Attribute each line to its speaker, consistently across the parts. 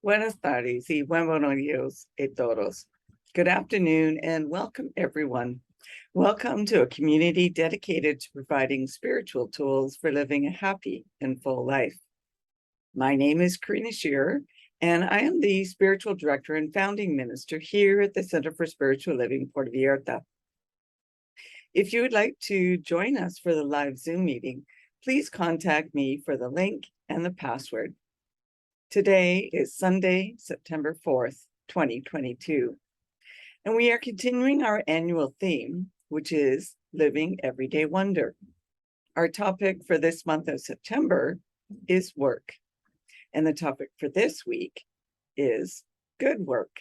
Speaker 1: Buenas tardes y buenos días a todos. Good afternoon and welcome everyone. Welcome to a community dedicated to providing spiritual tools for living a happy and full life. My name is Karina Shearer, and I am the spiritual director and founding minister here at the Center for Spiritual Living Puerto Vallarta. If you would like to join us for the live Zoom meeting, please contact me for the link and the password. Today is Sunday, September 4th, 2022, and we are continuing our annual theme, which is Living Everyday Wonder. Our topic for this month of September is work, and the topic for this week is good work.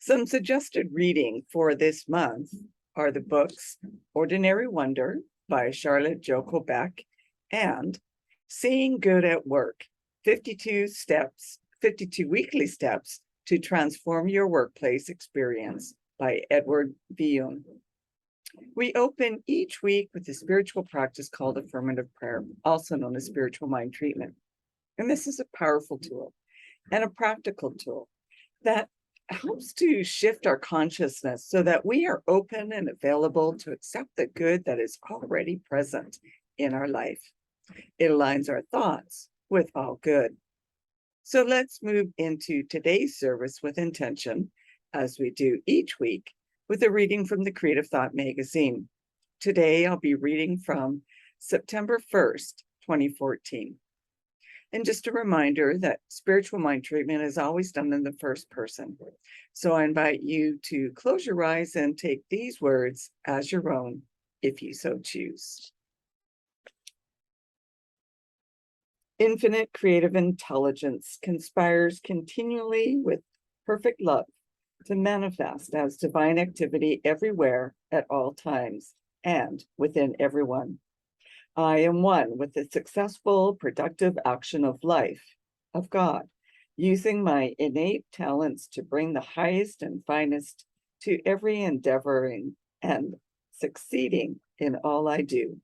Speaker 1: Some suggested reading for this month are the books Ordinary Wonder by Charlotte Jo Quebec and Seeing Good at Work, 52 weekly steps to transform your workplace experience by Edward Villon. We open each week with a spiritual practice called affirmative prayer, also known as spiritual mind treatment. And this is a powerful tool and a practical tool that helps to shift our consciousness so that we are open and available to accept the good that is already present in our life. It aligns our thoughts with all good. So let's move into today's service with intention, as we do each week, with a reading from the Creative Thought magazine. Today, I'll be reading from September 1st, 2014. And just a reminder that spiritual mind treatment is always done in the first person. So I invite you to close your eyes and take these words as your own, if you so choose. Infinite creative intelligence conspires continually with perfect love to manifest as divine activity everywhere at all times and within everyone. I am one with the successful, productive action of life, of God, using my innate talents to bring the highest and finest to every endeavoring and succeeding in all I do.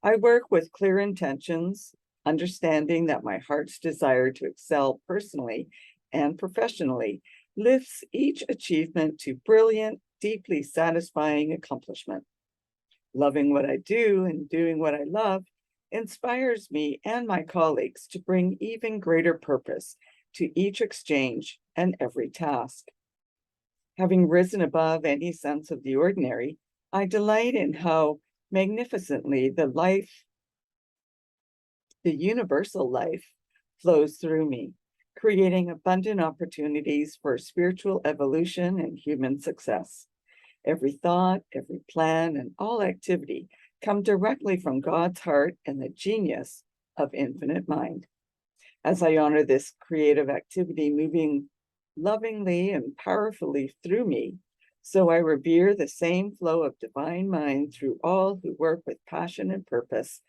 Speaker 1: I work with clear intentions, understanding that my heart's desire to excel personally and professionally lifts each achievement to brilliant, deeply satisfying accomplishment. Loving what I do and doing what I love inspires me and my colleagues to bring even greater purpose to each exchange and every task. Having risen above any sense of the ordinary, I delight in how magnificently the universal life flows through me, creating abundant opportunities for spiritual evolution and human success. Every thought, every plan, and all activity come directly from God's heart and the genius of infinite mind. As I honor this creative activity moving lovingly and powerfully through me, so I revere the same flow of divine mind through all who work with passion and purpose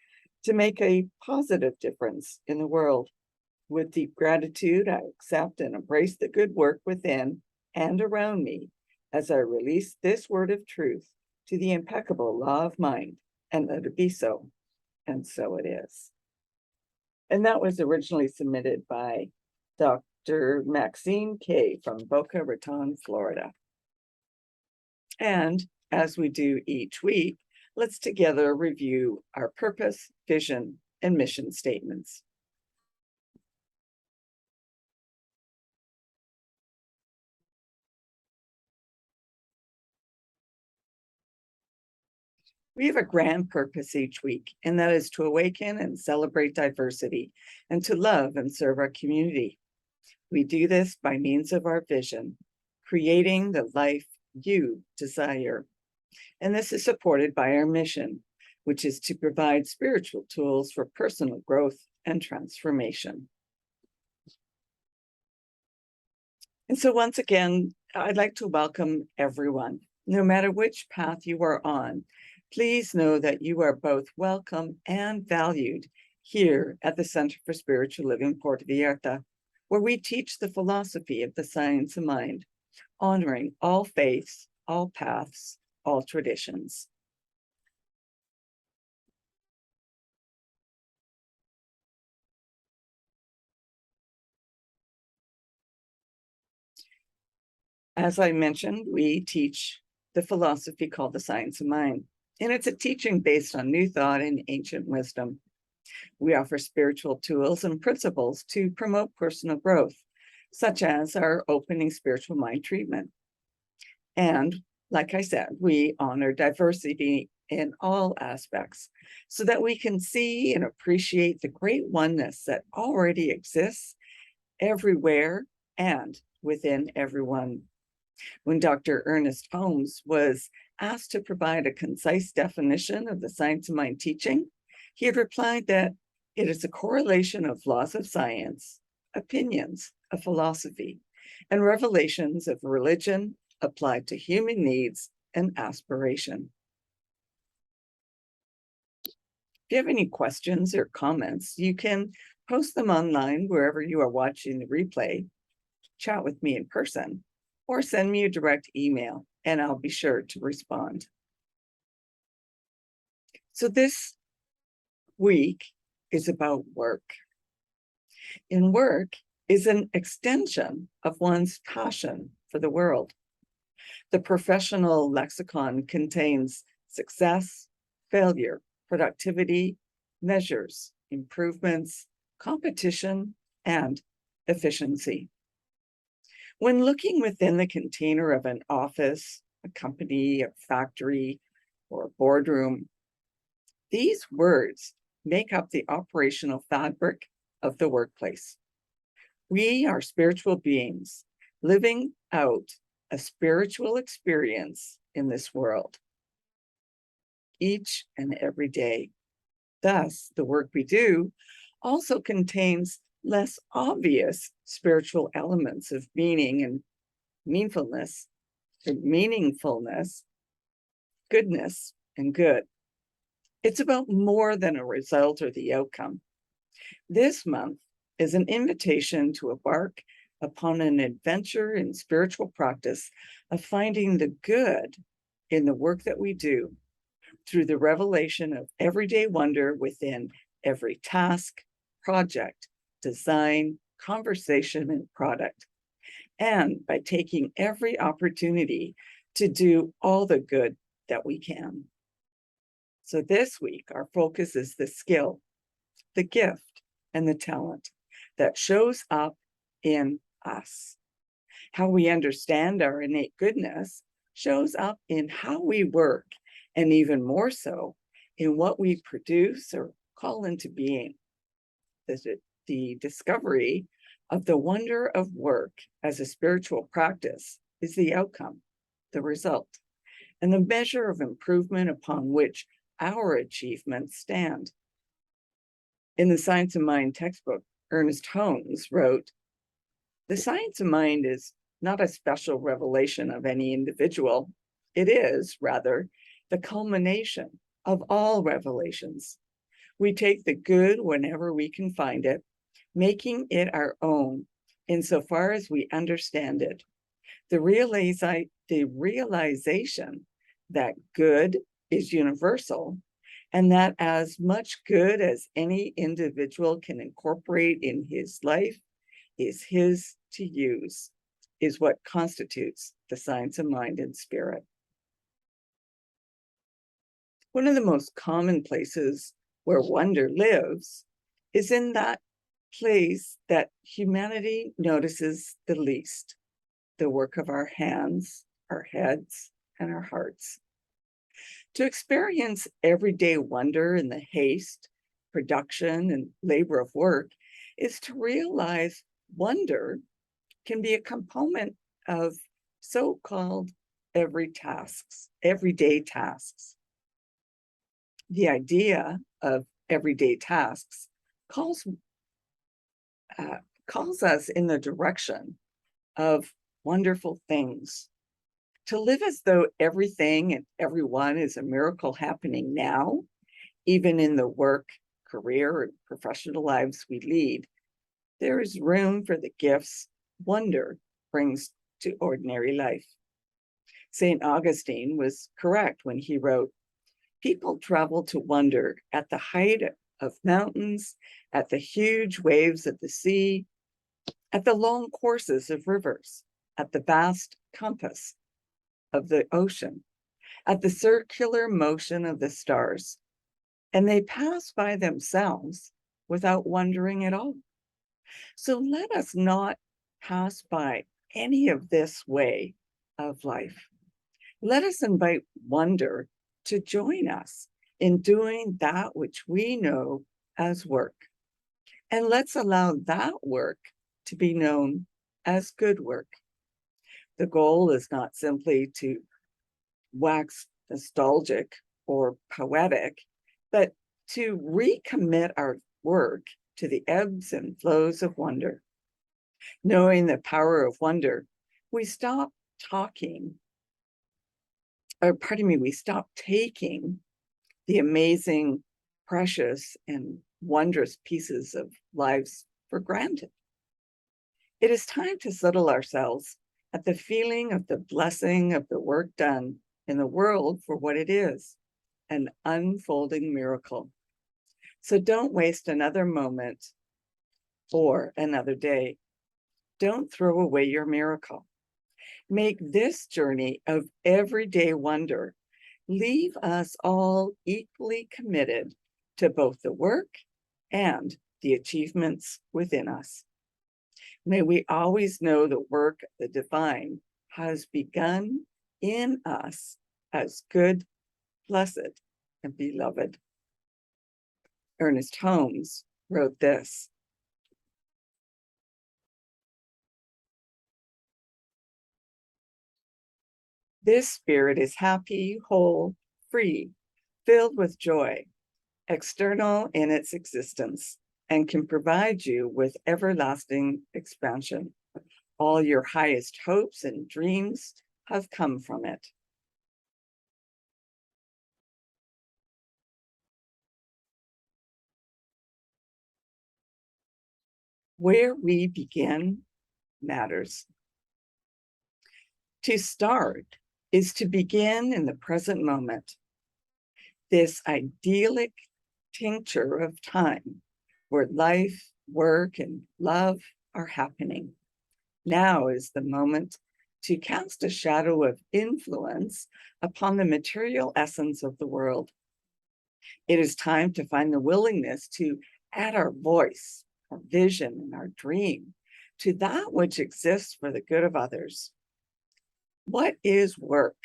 Speaker 1: to make a positive difference in the world. With deep gratitude, I accept and embrace the good work within and around me as I release this word of truth to the impeccable law of mind, and let it be so. And so it is. And that was originally submitted by Dr. Maxine Kay from Boca Raton, Florida. And as we do each week, let's together review our purpose, vision, and mission statements. We have a grand purpose each week, and that is to awaken and celebrate diversity and to love and serve our community. We do this by means of our vision, creating the life you desire. And this is supported by our mission, which is to provide spiritual tools for personal growth and transformation. And so once again, I'd like to welcome everyone, no matter which path you are on. Please know that you are both welcome and valued here at the Center for Spiritual Living Puerto Vallarta, where we teach the philosophy of the science of mind, honoring all faiths, all paths, all traditions. As I mentioned, we teach the philosophy called the science of mind, and it's a teaching based on new thought and ancient wisdom. We offer spiritual tools and principles to promote personal growth, such as our opening spiritual mind treatment. And like I said, we honor diversity in all aspects so that we can see and appreciate the great oneness that already exists everywhere and within everyone. When Dr. Ernest Holmes was asked to provide a concise definition of the science of mind teaching, he had replied that it is a correlation of laws of science, opinions of philosophy, and revelations of religion applied to human needs and aspiration. If you have any questions or comments, you can post them online wherever you are watching the replay, chat with me in person, or send me a direct email, and I'll be sure to respond. So this week is about work. And work is an extension of one's passion for the world. The professional lexicon contains success, failure, productivity, measures, improvements, competition, and efficiency. When looking within the container of an office, a company, a factory, or a boardroom, these words make up the operational fabric of the workplace. We are spiritual beings living out a spiritual experience in this world each and every day. Thus, the work we do also contains less obvious spiritual elements of meaning and meaningfulness, goodness, and good. It's about more than a result or the outcome. This month is an invitation to embark upon an adventure in spiritual practice of finding the good in the work that we do through the revelation of everyday wonder within every task, project, design, conversation, and product, and by taking every opportunity to do all the good that we can. So this week, our focus is the skill, the gift, and the talent that shows up in us. How we understand our innate goodness shows up in how we work, and even more so in what we produce or call into being. The discovery of the wonder of work as a spiritual practice is the outcome, the result, and the measure of improvement upon which our achievements stand. In the Science of Mind textbook, Ernest Holmes wrote, "The science of mind is not a special revelation of any individual. It is, rather, the culmination of all revelations. We take the good whenever we can find it, making it our own insofar as we understand it. The realization that good is universal, and that as much good as any individual can incorporate in his life is his to use, is what constitutes the science of mind and spirit." One of the most common places where wonder lives is in that place that humanity notices the least, the work of our hands, our heads, and our hearts. To experience everyday wonder in the haste, production, and labor of work is to realize wonder can be a component of so-called everyday tasks. The idea of everyday tasks calls us in the direction of wonderful things. To live as though everything and everyone is a miracle happening now, even in the work, career, and professional lives we lead, there is room for the gifts wonder brings to ordinary life. St. Augustine was correct when he wrote, "People travel to wonder at the height of mountains, at the huge waves of the sea, at the long courses of rivers. at the vast compass of the ocean, at the circular motion of the stars, and they pass by themselves without wondering at all. So let us not pass by any of this way of life. Let us invite wonder to join us in doing that which we know as work. And let's allow that work to be known as good work. The goal is not simply to wax nostalgic or poetic, but to recommit our work to the ebbs and flows of wonder. Knowing the power of wonder, we stop taking the amazing, precious, and wondrous pieces of lives for granted. It is time to settle ourselves at the feeling of the blessing of the work done in the world for what it is, an unfolding miracle. So don't waste another moment or another day. Don't throw away your miracle. Make this journey of everyday wonder leave us all equally committed to both the work and the achievements within us. May we always know the work of the divine has begun in us as good, blessed, and beloved. Ernest Holmes wrote this: "This spirit is happy, whole, free, filled with joy, external in its existence, and can provide you with everlasting expansion. All your highest hopes and dreams have come from it." Where we begin matters. To start is to begin in the present moment, this idyllic tincture of time where life, work, and love are happening. Now is the moment to cast a shadow of influence upon the material essence of the world. It is time to find the willingness to add our voice, our vision, and our dream to that which exists for the good of others. What is work?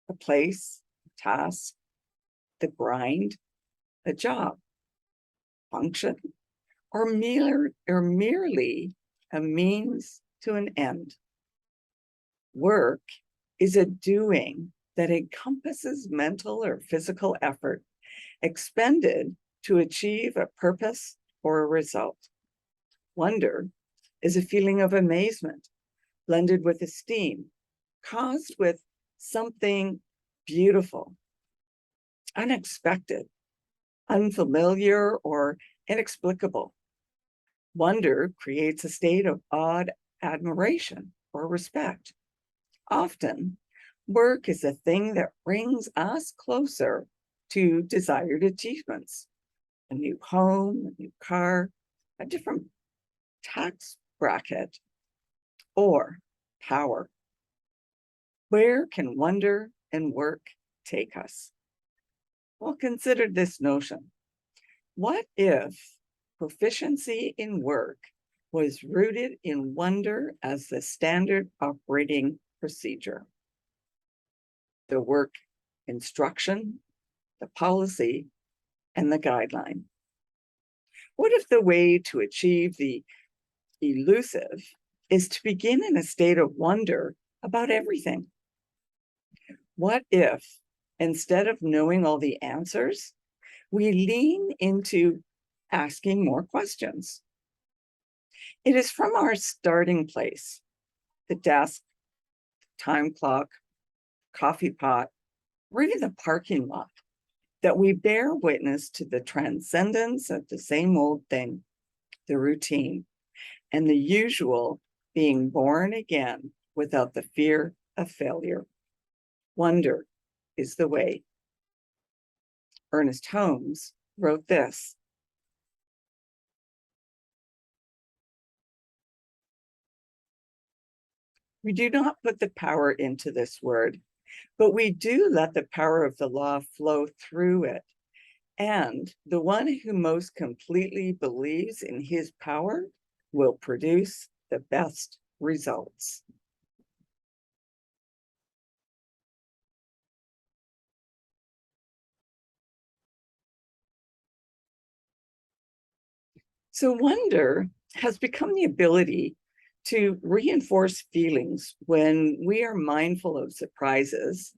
Speaker 1: A place, a task, the grind, a job, function, or merely a means to an end? Work is a doing that encompasses mental or physical effort expended to achieve a purpose or a result. Wonder is a feeling of amazement blended with esteem, caused with something beautiful, unexpected, unfamiliar, or inexplicable. Wonder creates a state of awed admiration or respect. Often, work is a thing that brings us closer to desired achievements: a new home, a new car, a different tax bracket, or power. Where can wonder and work take us? Well, consider this notion. What if proficiency in work was rooted in wonder as the standard operating procedure? The work instruction, the policy, and the guideline. What if the way to achieve the elusive is to begin in a state of wonder about everything? What if, instead of knowing all the answers, we lean into asking more questions? It is from our starting place, the desk, time clock, coffee pot, or even the parking lot, that we bear witness to the transcendence of the same old thing, the routine, and the usual being born again without the fear of failure. Wonder is the way. Ernest Holmes wrote this: We do not put the power into this word, but we do let the power of the law flow through it. And the one who most completely believes in his power will produce the best results. So wonder has become the ability to reinforce feelings when we are mindful of surprises,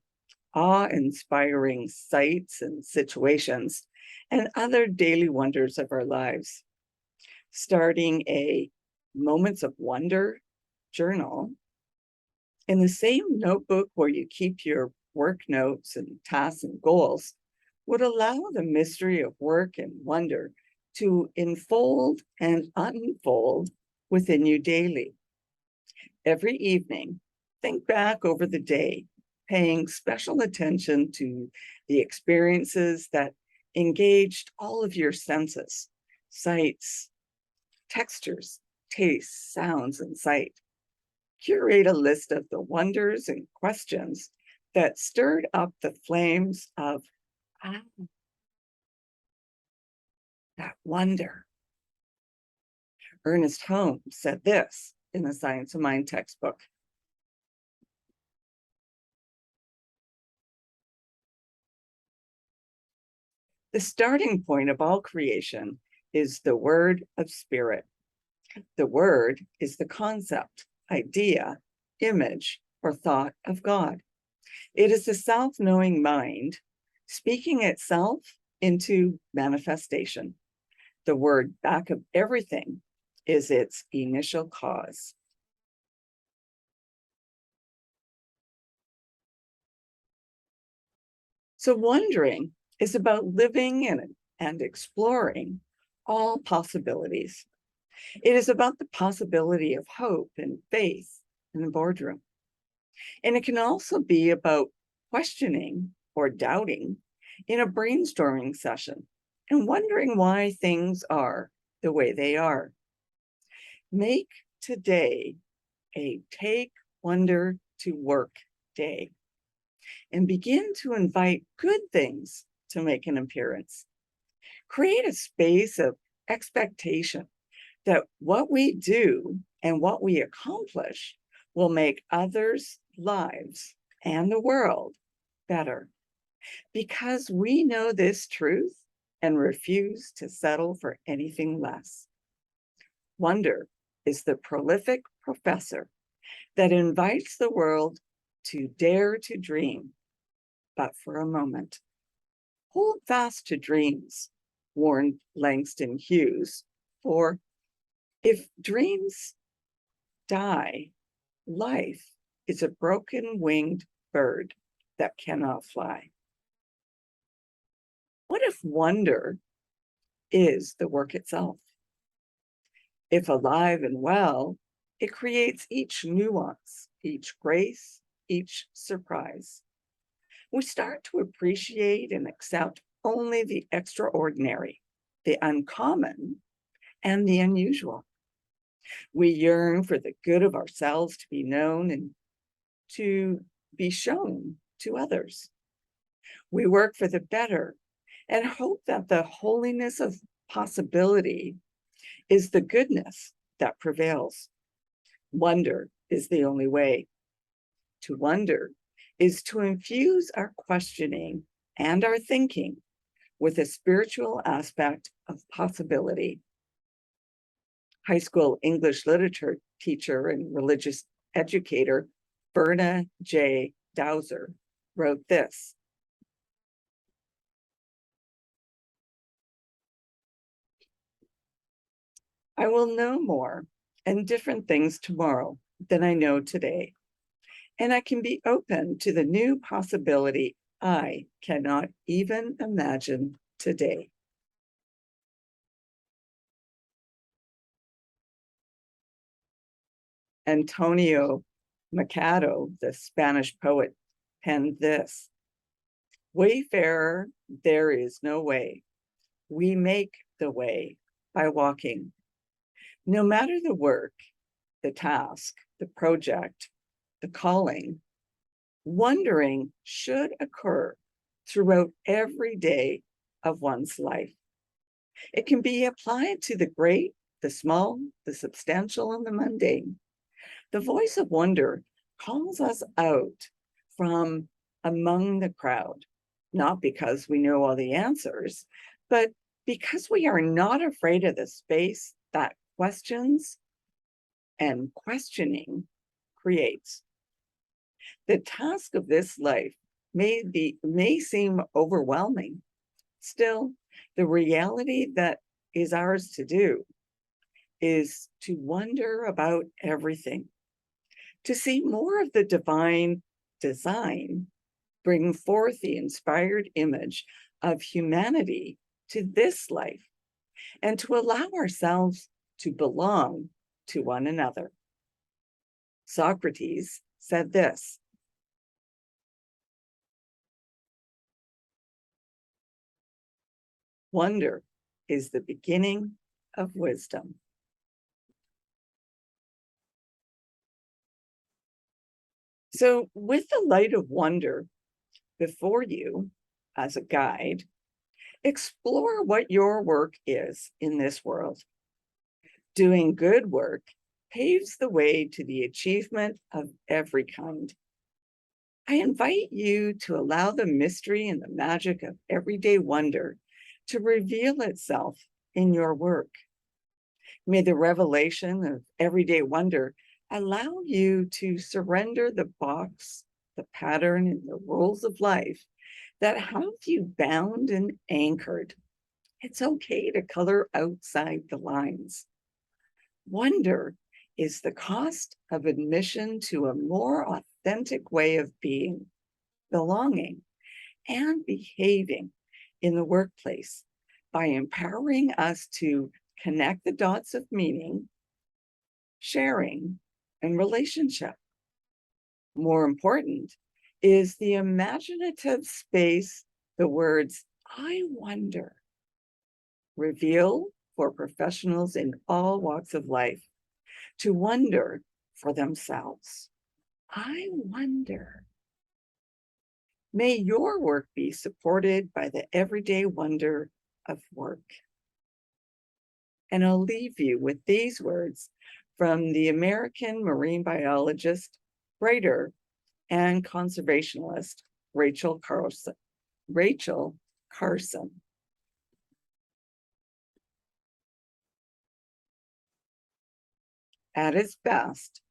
Speaker 1: awe-inspiring sights and situations, and other daily wonders of our lives. Starting a Moments of Wonder journal in the same notebook where you keep your work notes and tasks and goals would allow the mystery of work and wonder to enfold and unfold within you daily. Every evening, think back over the day, paying special attention to the experiences that engaged all of your senses, sights, textures, tastes, sounds, and sight. Curate a list of the wonders and questions that stirred up the flames of that wonder. Ernest Holmes said this in the Science of Mind textbook. The starting point of all creation is the word of spirit. The word is the concept, idea, image, or thought of God. It is the self-knowing mind speaking itself into manifestation. The word back of everything is its initial cause. So wondering is about living in it and exploring all possibilities. It is about the possibility of hope and faith in the boardroom. And it can also be about questioning or doubting in a brainstorming session and wondering why things are the way they are. Make today a Take Wonder to Work day and begin to invite good things to make an appearance. Create a space of expectation that what we do and what we accomplish will make others' lives and the world better. Because we know this truth and refuse to settle for anything less. Wonder is the prolific professor that invites the world to dare to dream, but for a moment. Hold fast to dreams, warned Langston Hughes, for if dreams die, life is a broken-winged bird that cannot fly. What if wonder is the work itself? If alive and well, it creates each nuance, each grace, each surprise. We start to appreciate and accept only the extraordinary, the uncommon, and the unusual. We yearn for the good of ourselves to be known and to be shown to others. We work for the better and hope that the holiness of possibility is the goodness that prevails. Wonder is the only way. To wonder is to infuse our questioning and our thinking with a spiritual aspect of possibility. High school English literature teacher and religious educator Verna J. Dowser wrote this: I will know more and different things tomorrow than I know today, and I can be open to the new possibility I cannot even imagine today. Antonio Machado, the Spanish poet, penned this: Wayfarer, there is no way. We make the way by walking. No matter the work, the task, the project, the calling, wondering should occur throughout every day of one's life. It can be applied to the great, the small, the substantial, and the mundane. The voice of wonder calls us out from among the crowd, not because we know all the answers, but because we are not afraid of the space that questions and questioning creates. The task of this life may seem overwhelming. Still, the reality that is ours to do is to wonder about everything, to see more of the divine design, bring forth the inspired image of humanity to this life, and to allow ourselves to belong to one another. Socrates said this: wonder is the beginning of wisdom. So, with the light of wonder before you as a guide, explore what your work is in this world. Doing good work paves the way to the achievement of every kind. I invite you to allow the mystery and the magic of everyday wonder to reveal itself in your work. May the revelation of everyday wonder allow you to surrender the box, the pattern, and the rules of life that have you bound and anchored. It's okay to color outside the lines. Wonder is the cost of admission to a more authentic way of being, belonging, and behaving in the workplace by empowering us to connect the dots of meaning, sharing, and relationship. More important is the imaginative space the words "I wonder" reveal for professionals in all walks of life to wonder for themselves. I wonder. May your work be supported by the everyday wonder of work. And I'll leave you with these words from the American marine biologist, writer, and conservationist Rachel Carson. At its best,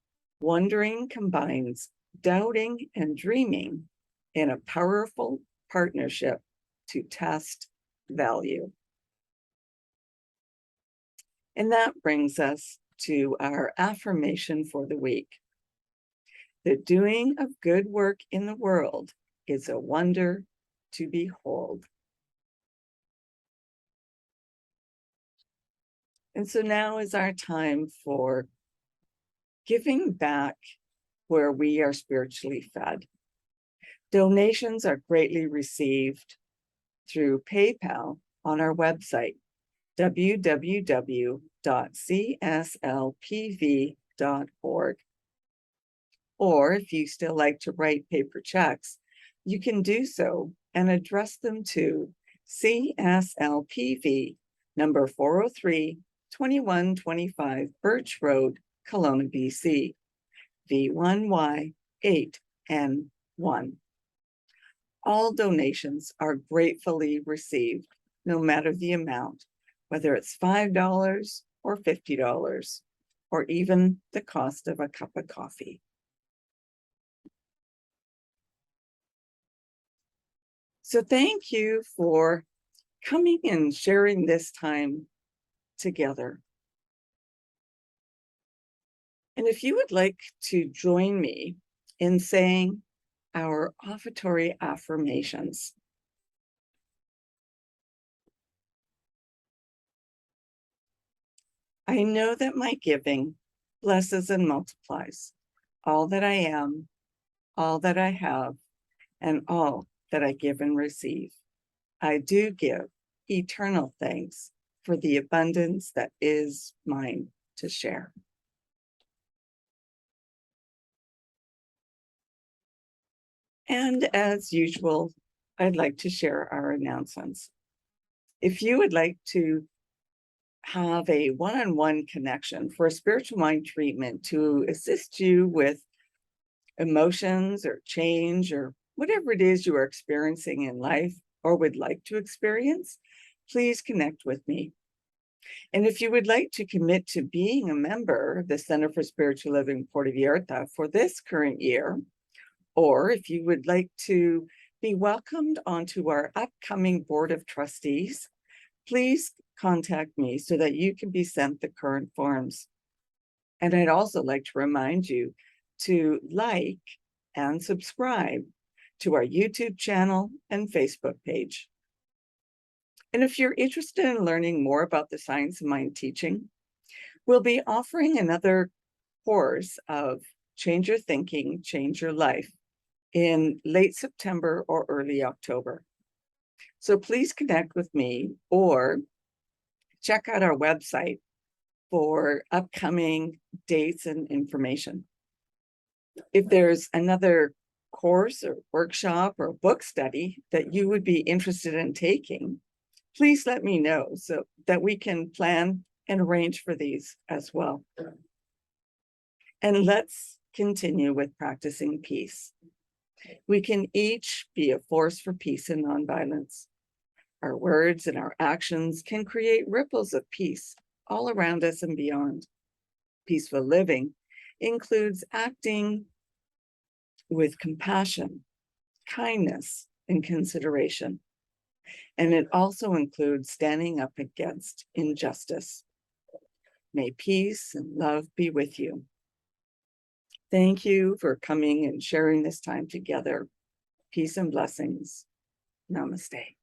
Speaker 1: wondering combines doubting and dreaming in a powerful partnership to test value. And that brings us to our affirmation for the week. The doing of good work in the world is a wonder to behold. And so now is our time for giving back where we are spiritually fed. Donations are greatly received through PayPal on our website, www.cslpv.org. Or if you still like to write paper checks, you can do so and address them to CSLPV number 403, 2125 Birch Road, Kelowna, BC, V1Y8N1. All donations are gratefully received, no matter the amount, whether it's $5 or $50, or even the cost of a cup of coffee. So thank you for coming and sharing this time together. And if you would like to join me in saying our offertory affirmations. I know that my giving blesses and multiplies all that I am, all that I have, and all that I give and receive. I do give eternal thanks for the abundance that is mine to share. And as usual, I'd like to share our announcements. If you would like to have a one-on-one connection for a spiritual mind treatment to assist you with emotions or change or whatever it is you are experiencing in life or would like to experience, please connect with me. And if you would like to commit to being a member of the Center for Spiritual Living Puerto Vallarta for this current year, or if you would like to be welcomed onto our upcoming Board of Trustees, please contact me so that you can be sent the current forms. And I'd also like to remind you to like and subscribe to our YouTube channel and Facebook page. And if you're interested in learning more about the science of mind teaching, we'll be offering another course of Change Your Thinking, Change Your Life in late September or early October. So please connect with me or check out our website for upcoming dates and information. If there's another course or workshop or book study that you would be interested in taking, please let me know so that we can plan and arrange for these as well. And let's continue with practicing peace. We can each be a force for peace and nonviolence. Our words and our actions can create ripples of peace all around us and beyond. Peaceful living includes acting with compassion, kindness, and consideration. And it also includes standing up against injustice. May peace and love be with you. Thank you for coming and sharing this time together. Peace and blessings. Namaste.